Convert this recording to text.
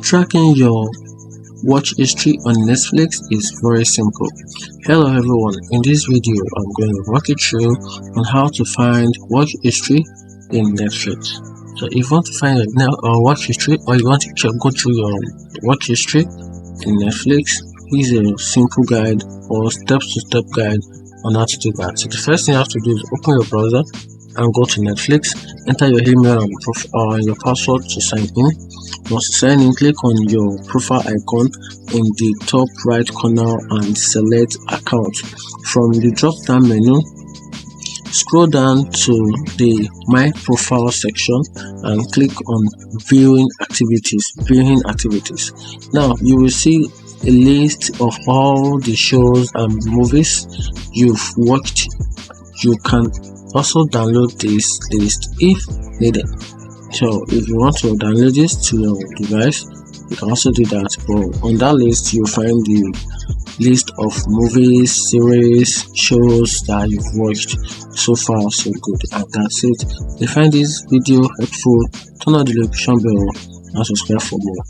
Tracking your watch history on Netflix is very simple. Hello everyone, in this video I'm going to walk you through on how to find watch history in Netflix. So if you want to find your watch history, or you want to go through your watch history in Netflix, here's a simple guide or step-to-step guide on how to do that. So the first thing you have to do is open your browser and go to Netflix, enter your email and your password to sign in. Once you sign in, click on your profile icon in the top right corner and select account. From the drop down menu, scroll down to the my profile section and click on viewing activities. Now you will see a list of all the shows and movies you've watched. You can also download this list if needed. So if you want to download this to your device, you can also do that. But on that list, you'll find the list of movies, series, shows that you've watched. So far so good, and that's it. If you find this video helpful, turn on the notification bell and subscribe for more.